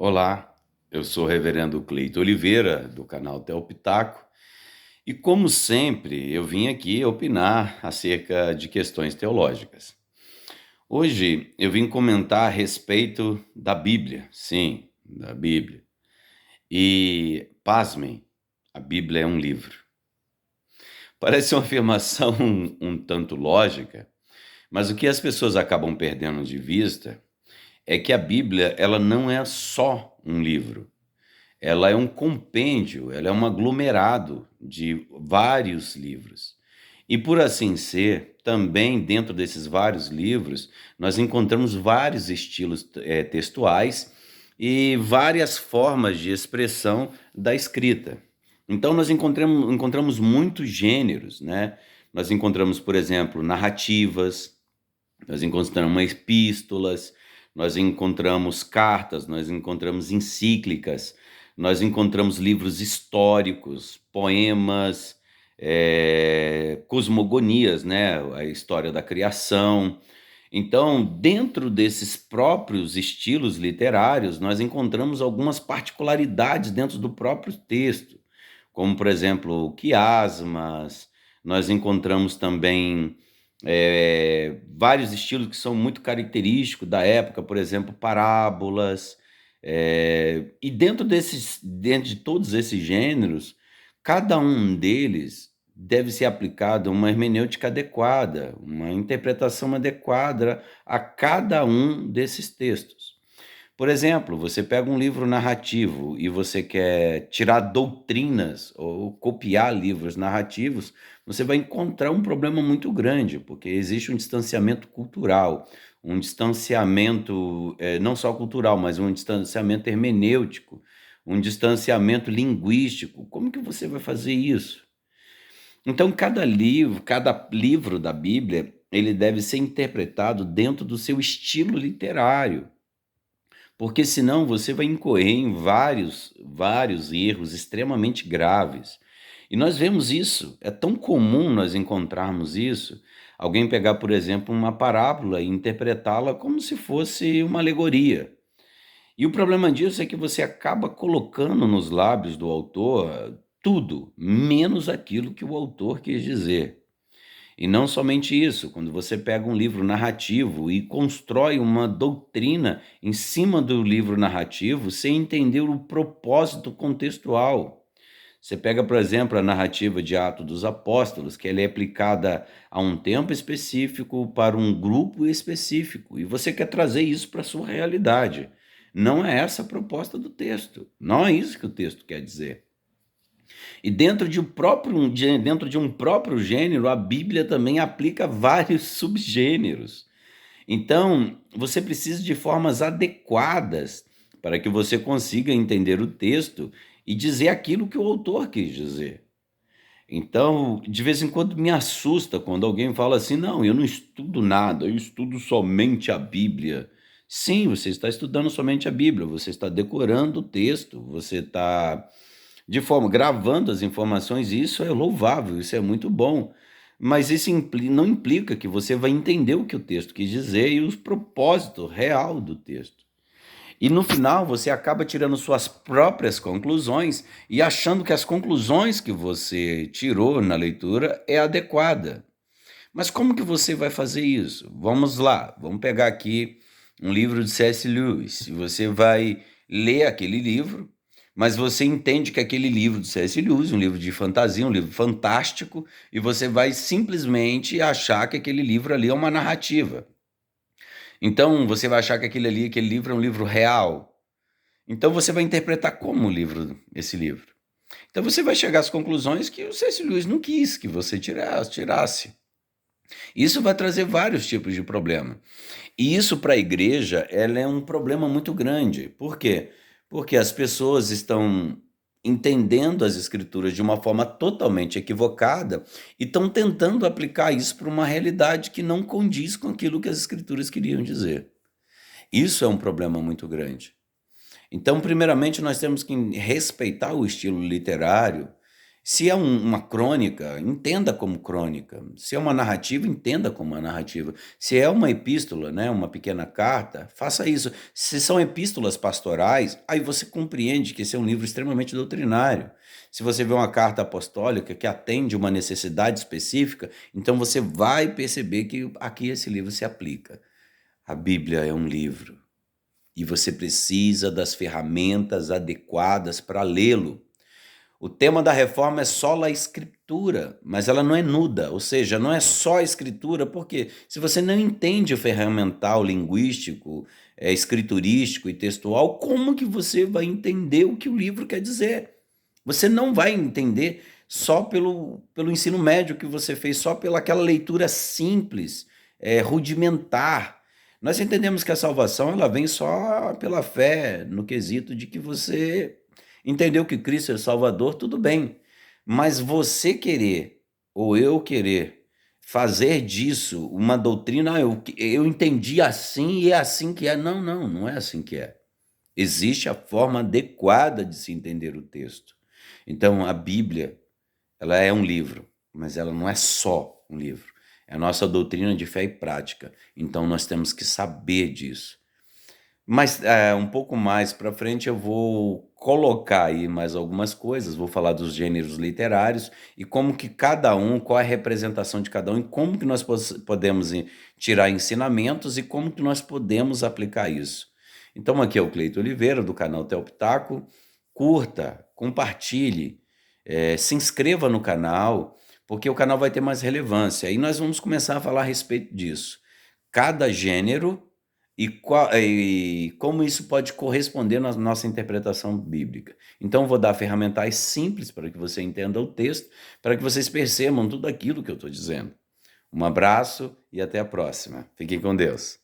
Olá, eu sou o reverendo Cleito Oliveira, do canal Teopitaco, e como sempre, eu vim aqui opinar acerca de questões teológicas. Hoje eu vim comentar a respeito da Bíblia, sim, da Bíblia. E, pasmem, a Bíblia é um livro. Parece uma afirmação um tanto lógica, mas o que as pessoas acabam perdendo de vista é que a Bíblia, ela não é só um livro. Ela é um compêndio, ela é um aglomerado de vários livros. E por assim ser, também dentro desses vários livros, nós encontramos vários estilos textuais e várias formas de expressão da escrita. Então nós encontramos muitos gêneros, né? Nós encontramos, por exemplo, narrativas, nós encontramos epístolas, nós encontramos cartas, nós encontramos encíclicas, nós encontramos livros históricos, poemas, cosmogonias, né? A história da criação. Então, dentro desses próprios estilos literários, nós encontramos algumas particularidades dentro do próprio texto, como, por exemplo, quiasmas, nós encontramos também vários estilos que são muito característicos da época, por exemplo, parábolas. E dentro de todos esses gêneros, cada um deles deve ser aplicado uma hermenêutica adequada, uma interpretação adequada a cada um desses textos. Por exemplo, você pega um livro narrativo e você quer tirar doutrinas ou copiar livros narrativos, você vai encontrar um problema muito grande, porque existe um distanciamento cultural, um distanciamento não só cultural, mas um distanciamento hermenêutico, um distanciamento linguístico. Como que você vai fazer isso? Então, cada livro da Bíblia, ele deve ser interpretado dentro do seu estilo literário. Porque senão você vai incorrer em vários erros extremamente graves. E nós vemos isso, é tão comum nós encontrarmos isso, alguém pegar, por exemplo, uma parábola e interpretá-la como se fosse uma alegoria. E o problema disso é que você acaba colocando nos lábios do autor tudo, menos aquilo que o autor quis dizer. E não somente isso, quando você pega um livro narrativo e constrói uma doutrina em cima do livro narrativo sem entender o propósito contextual. Você pega, por exemplo, a narrativa de Atos dos Apóstolos, que ela é aplicada a um tempo específico, para um grupo específico, e você quer trazer isso para a sua realidade. Não é essa a proposta do texto, não é isso que o texto quer dizer. E dentro de um próprio gênero, a Bíblia também aplica vários subgêneros. Então, você precisa de formas adequadas para que você consiga entender o texto e dizer aquilo que o autor quis dizer. Então, de vez em quando me assusta quando alguém fala assim: não, eu não estudo nada, eu estudo somente a Bíblia. Sim, você está estudando somente a Bíblia, você está decorando o texto, você está de forma gravando as informações, e isso é louvável, isso é muito bom. Mas isso não implica que você vai entender o que o texto quis dizer e o propósito real do texto. E no final você acaba tirando suas próprias conclusões e achando que as conclusões que você tirou na leitura é adequada. Mas como que você vai fazer isso? Vamos lá, vamos pegar aqui um livro de C.S. Lewis. Você vai ler aquele livro, mas você entende que aquele livro de C.S. Lewis, um livro de fantasia, um livro fantástico, e você vai simplesmente achar que aquele livro ali é uma narrativa. Então você vai achar que aquele livro é um livro real. Então você vai interpretar como esse livro. Então você vai chegar às conclusões que o C.S. Lewis não quis que você tirasse. Isso vai trazer vários tipos de problema. E isso para a igreja, ela é um problema muito grande. Por quê? Porque as pessoas estão entendendo as escrituras de uma forma totalmente equivocada e estão tentando aplicar isso para uma realidade que não condiz com aquilo que as escrituras queriam dizer. Isso é um problema muito grande. Então, primeiramente, nós temos que respeitar o estilo literário, Se é uma crônica, entenda como crônica. Se é uma narrativa, entenda como uma narrativa. Se é uma epístola, né, uma pequena carta, faça isso. Se são epístolas pastorais, aí você compreende que esse é um livro extremamente doutrinário. Se você vê uma carta apostólica que atende uma necessidade específica, então você vai perceber que aqui esse livro se aplica. A Bíblia é um livro e você precisa das ferramentas adequadas para lê-lo. O tema da reforma é sola escritura, mas ela não é nuda, ou seja, não é só a escritura, porque se você não entende o ferramental linguístico, escriturístico e textual, como que você vai entender o que o livro quer dizer? Você não vai entender só pelo ensino médio que você fez, só pela aquela leitura simples, rudimentar. Nós entendemos que a salvação ela vem só pela fé, no quesito de que você entendeu que Cristo é o Salvador, tudo bem. Mas você querer, ou eu querer, fazer disso uma doutrina, eu entendi assim e é assim que é. Não, não, não é assim que é. Existe a forma adequada de se entender o texto. Então, a Bíblia, ela é um livro, mas ela não é só um livro. É a nossa doutrina de fé e prática. Então, nós temos que saber disso. Mas um pouco mais para frente eu vou colocar aí mais algumas coisas, vou falar dos gêneros literários e como que cada um, qual é a representação de cada um e como que nós podemos tirar ensinamentos e como que nós podemos aplicar isso. Então aqui é o Cleito Oliveira, do canal Teoptaco. Curta, compartilhe, se inscreva no canal, porque o canal vai ter mais relevância. E nós vamos começar a falar a respeito disso. Cada gênero e como isso pode corresponder na nossa interpretação bíblica. Então, vou dar ferramentais simples para que você entenda o texto, para que vocês percebam tudo aquilo que eu estou dizendo. Um abraço e até a próxima. Fiquem com Deus.